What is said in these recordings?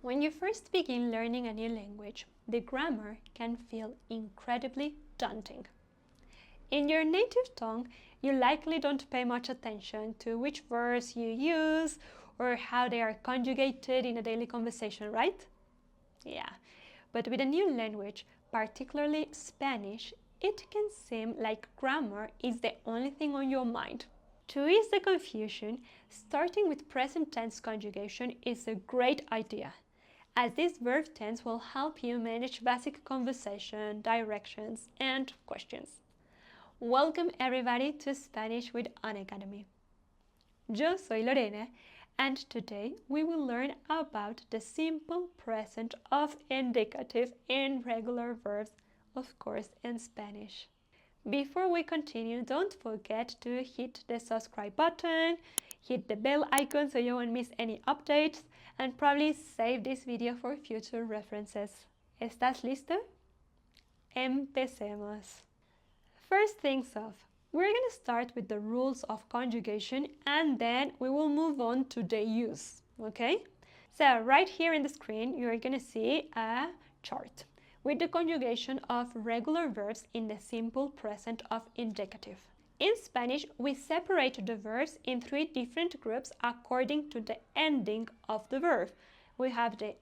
When you first begin learning a new language, the grammar can feel incredibly daunting. In your native tongue, you likely don't pay much attention to which verbs you use or how they are conjugated in a daily conversation, right? Yeah, but with a new language, particularly Spanish, it can seem like grammar is the only thing on your mind. To ease the confusion, starting with present tense conjugation is a great idea, as this verb tense will help you manage basic conversation, directions, and questions. Welcome everybody to Spanish with An Academy. Yo soy Lorena, and today we will learn about the simple present of indicative in regular verbs, of course in Spanish. Before we continue, don't forget to hit the subscribe button, hit the bell icon so you won't miss any updates, and probably save this video for future references. ¿Estás listo? Empecemos. First things off, we're going to start with the rules of conjugation and then we will move on to the use, okay? So right here in the screen, you're going to see a chart with the conjugation of regular verbs in the simple present of indicative. In Spanish, we separate the verbs in three different groups according to the ending of the verb. We have the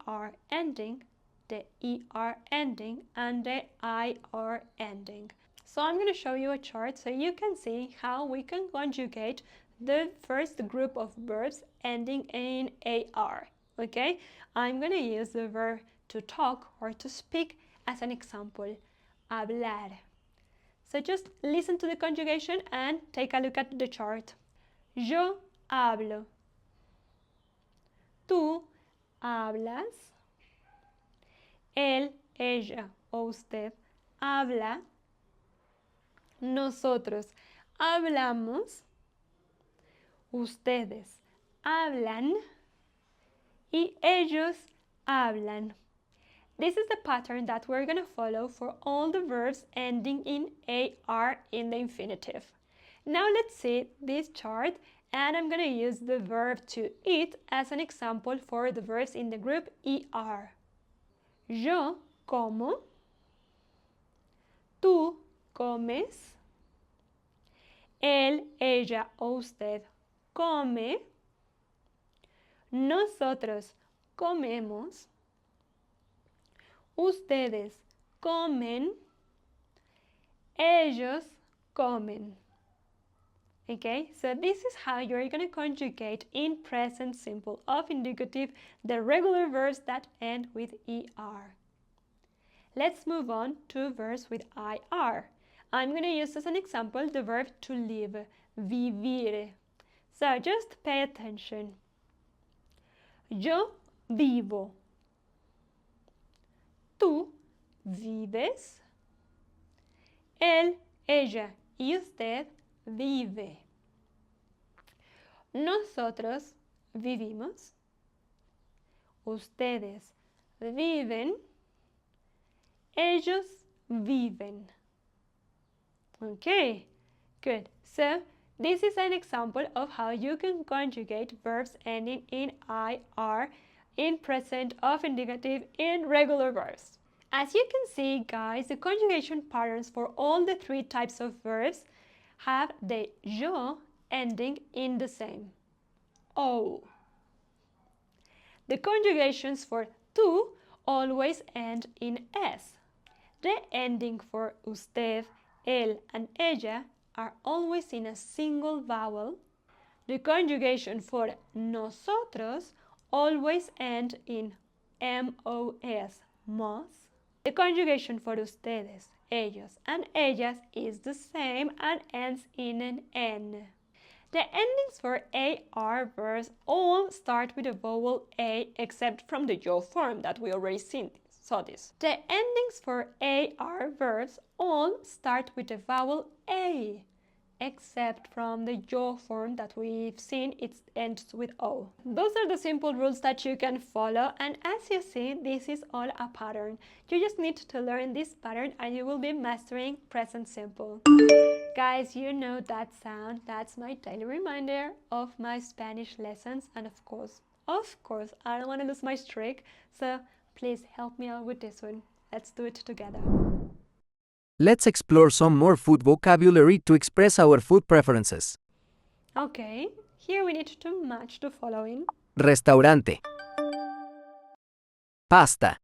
AR ending, the ER ending, and the IR ending. So I'm going to show you a chart so you can see how we can conjugate the first group of verbs ending in AR, okay? I'm going to use the verb to talk or to speak as an example, hablar. So just listen to the conjugation and take a look at the chart. Yo hablo. Tú hablas. Él, ella o usted habla. Nosotros hablamos. Ustedes hablan. Y ellos hablan. This is the pattern that we're going to follow for all the verbs ending in AR in the infinitive. Now let's see this chart and I'm going to use the verb to eat as an example for the verbs in the group ER. Yo como. Tú comes. Él, ella o usted come. Nosotros comemos. Ustedes comen. Ellos comen. Okay, so this is how you're going to conjugate in present simple of indicative the regular verbs that end with ER. Let's move on to verbs with IR. I'm going to use as an example the verb to live, vivir. So just pay attention. Yo vivo. Tú vives. Él, ella y usted vive. Nosotros vivimos. Ustedes viven. Ellos viven. Okay, good. So this is an example of how you can conjugate verbs ending in IR in present of indicative in regular verbs. As you can see, guys, the conjugation patterns for all the three types of verbs have the yo ending in the same, o. The conjugations for tú always end in s. The ending for usted, él, and ella are always in a single vowel. The conjugation for nosotros always end in mos, mos. The conjugation for ustedes, ellos, and ellas is the same and ends in an n. The endings for AR verbs all start with a vowel A except from the yo form that we already saw this. The endings for AR verbs all start with the vowel A except from the yo form that we've seen, it ends with O. Those are the simple rules that you can follow, and as you see, this is all a pattern. You just need to learn this pattern and you will be mastering present simple. Guys, you know that sound, that's my daily reminder of my Spanish lessons and of course Of course, I don't want to lose my streak, so please help me out with this one. Let's do it together. Let's explore some more food vocabulary to express our food preferences. Okay, here we need to match the following. Restaurante. Pasta.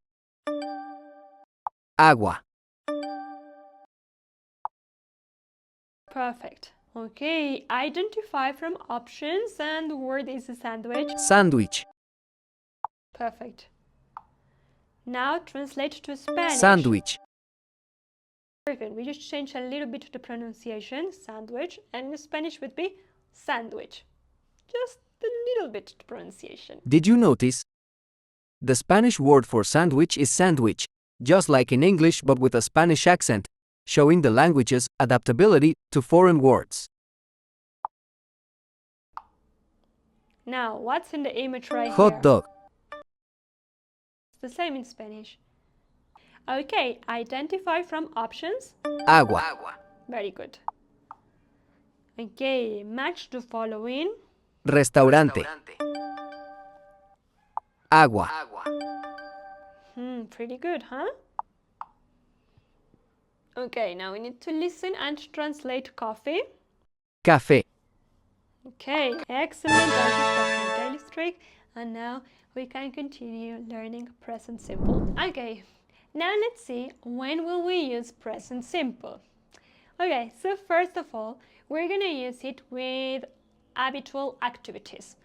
Agua. Perfect. Okay, identify from options, and the word is a sandwich. Sandwich. Perfect. Now translate to Spanish. Sandwich. Perfect. We just change a little bit the pronunciation, sandwich, and in Spanish would be sandwich. Just a little bit the pronunciation. Did you notice? The Spanish word for sandwich is sandwich, just like in English but with a Spanish accent, showing the language's adaptability to foreign words. Now, what's in the image right here? Hot dog. It's the same in Spanish. Okay, identify from options. Agua. Very good. Okay, match the following. Restaurante. Agua. Pretty good, huh? Okay, now we need to listen and translate coffee. Café. Okay, excellent. That is my daily streak. And now we can continue learning present simple. Okay, now let's see when will we use present simple. Okay, so first of all, we're gonna use it with habitual activities.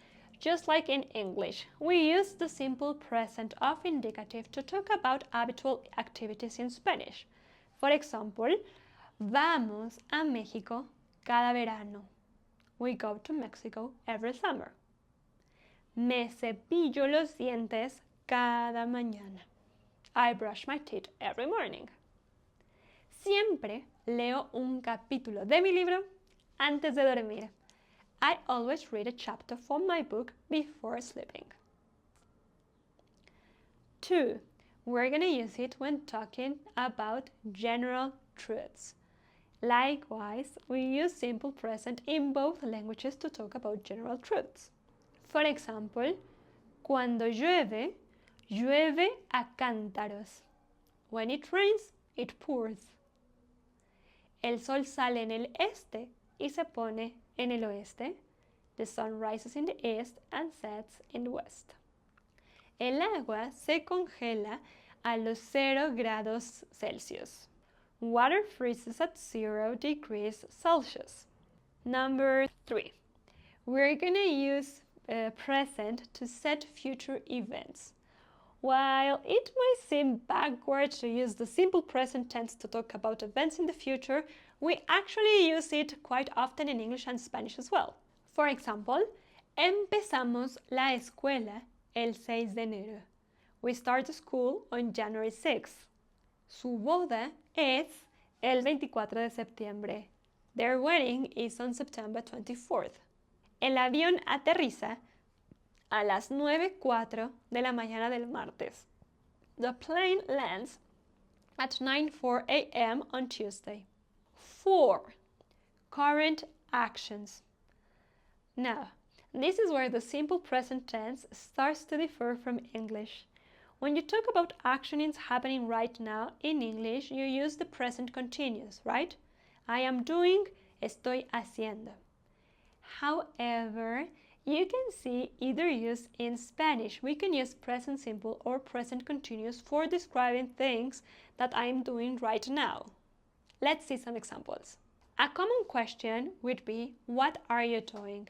Just like in English, we use the simple present of indicative to talk about habitual activities in Spanish. For example, vamos a México cada verano. We go to Mexico every summer. Me cepillo los dientes cada mañana. I brush my teeth every morning. Siempre leo un capítulo de mi libro antes de dormir. I always read a chapter from my book before sleeping. 2. We're going to use it when talking about general truths. Likewise, we use simple present in both languages to talk about general truths. For example, cuando llueve, llueve a cántaros. When it rains, it pours. El sol sale en el este y se pone en el oeste. The sun rises in the east and sets in the west. El agua se congela a los 0 grados Celsius. Water freezes at 0 degrees Celsius. Number 3. We're gonna use present to set future events. While it might seem backward to use the simple present tense to talk about events in the future, we actually use it quite often in English and Spanish as well. For example, empezamos la escuela el 6 de enero. We start school on January 6th. Su boda es el 24 de septiembre. Their wedding is on September 24th. El avión aterriza a las 9:04 de la mañana del martes. The plane lands at 9:04 a.m. on Tuesday. 4. Current actions. Now, this is where the simple present tense starts to differ from English. When you talk about actions happening right now in English, you use the present continuous, right? I am doing, estoy haciendo. However, you can see either use in Spanish. We can use present simple or present continuous for describing things that I'm doing right now. Let's see some examples. A common question would be, what are you doing?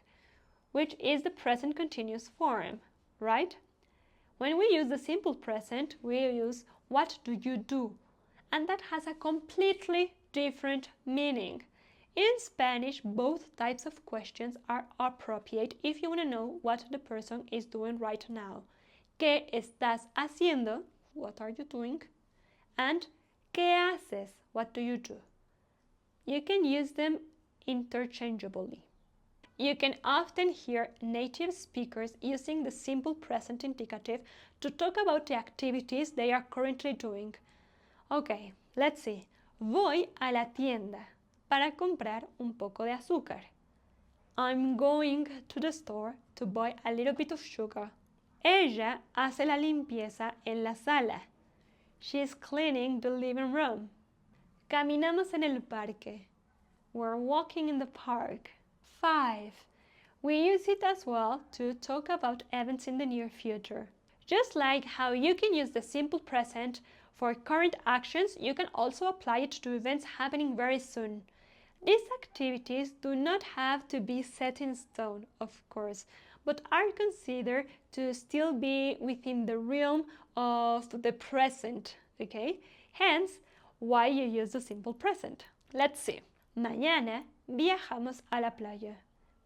Which is the present continuous form, right? When we use the simple present, we use what do you do? And that has a completely different meaning. In Spanish, both types of questions are appropriate if you want to know what the person is doing right now. ¿Qué estás haciendo? What are you doing? And ¿qué haces? What do you do? You can use them interchangeably. You can often hear native speakers using the simple present indicative to talk about the activities they are currently doing. Okay, let's see. Voy a la tienda para comprar un poco de azúcar. I'm going to the store to buy a little bit of sugar. Ella hace la limpieza en la sala. She's cleaning the living room. Caminamos en el parque. We're walking in the park. 5. We use it as well to talk about events in the near future. Just like how you can use the simple present for current actions, you can also apply it to events happening very soon. These activities do not have to be set in stone, of course, but are considered to still be within the realm of the present, okay? Hence, why you use the simple present. Let's see. Mañana viajamos a la playa.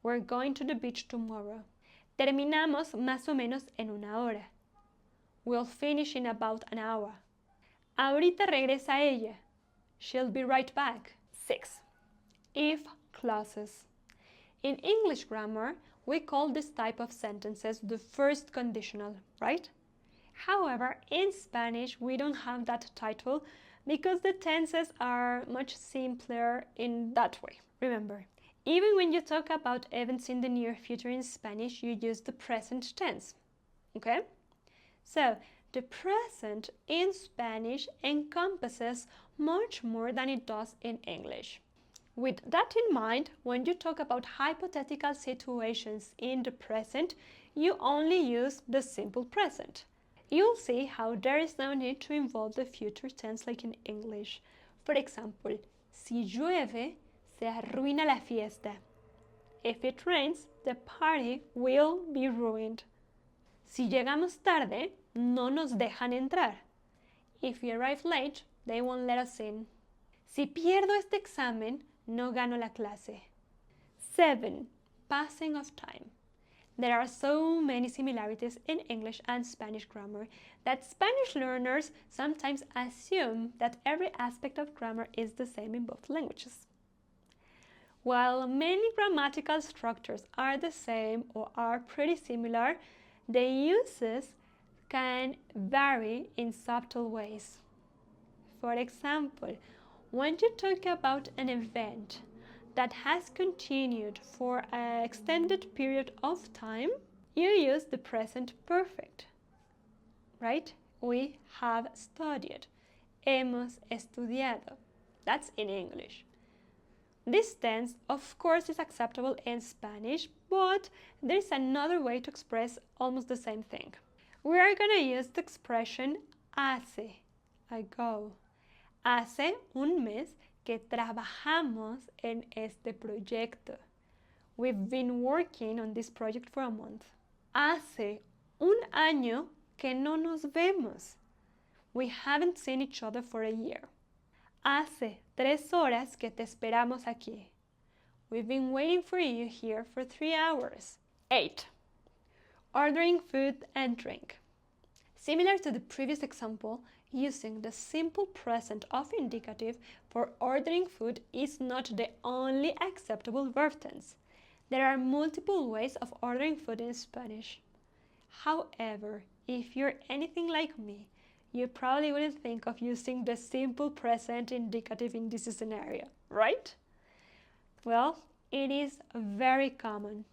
We're going to the beach tomorrow. Terminamos más o menos en una hora. We'll finish in about an hour. Ahorita regresa ella. She'll be right back. 6. If clauses. In English grammar, we call this type of sentences the first conditional, right? However, in Spanish, we don't have that title because the tenses are much simpler in that way. Remember, even when you talk about events in the near future in Spanish, you use the present tense, okay? So, the present in Spanish encompasses much more than it does in English. With that in mind, when you talk about hypothetical situations in the present, you only use the simple present. You'll see how there is no need to involve the future tense like in English. For example, si llueve, se arruina la fiesta. If it rains, the party will be ruined. Si llegamos tarde, no nos dejan entrar. If we arrive late, they won't let us in. Si pierdo este examen, no gano la clase. 7. Passing of time. There are so many similarities in English and Spanish grammar that Spanish learners sometimes assume that every aspect of grammar is the same in both languages. While many grammatical structures are the same or are pretty similar, the uses can vary in subtle ways. For example, when you talk about an event that has continued for an extended period of time, you use the present perfect, right? We have studied. Hemos estudiado. That's in English. This tense, of course, is acceptable in Spanish, but there's another way to express almost the same thing. We are going to use the expression hace, ago. Hace un mes que trabajamos en este proyecto. We've been working on this project for a month. Hace un año que no nos vemos. We haven't seen each other for a year. Hace 3 horas que te esperamos aquí. We've been waiting for you here for 3 hours. 8. Ordering food and drink. Similar to the previous example, using the simple present of indicative for ordering food is not the only acceptable verb tense. There are multiple ways of ordering food in Spanish. However, if you're anything like me, you probably wouldn't think of using the simple present indicative in this scenario, right? Well, it is very common,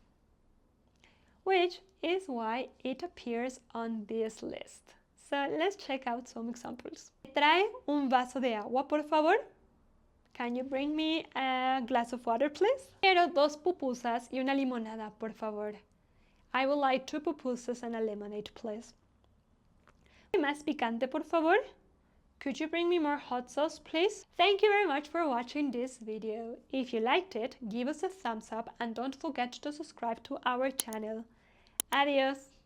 which is why it appears on this list. So let's check out some examples. ¿Trae un vaso de agua, por favor? Can you bring me a glass of water, please? Quiero 2 pupusas y una limonada, por favor. I would like 2 pupusas and a lemonade, please. ¿Más picante, por favor? Could you bring me more hot sauce, please? Thank you very much for watching this video. If you liked it, give us a thumbs up and don't forget to subscribe to our channel. Adios!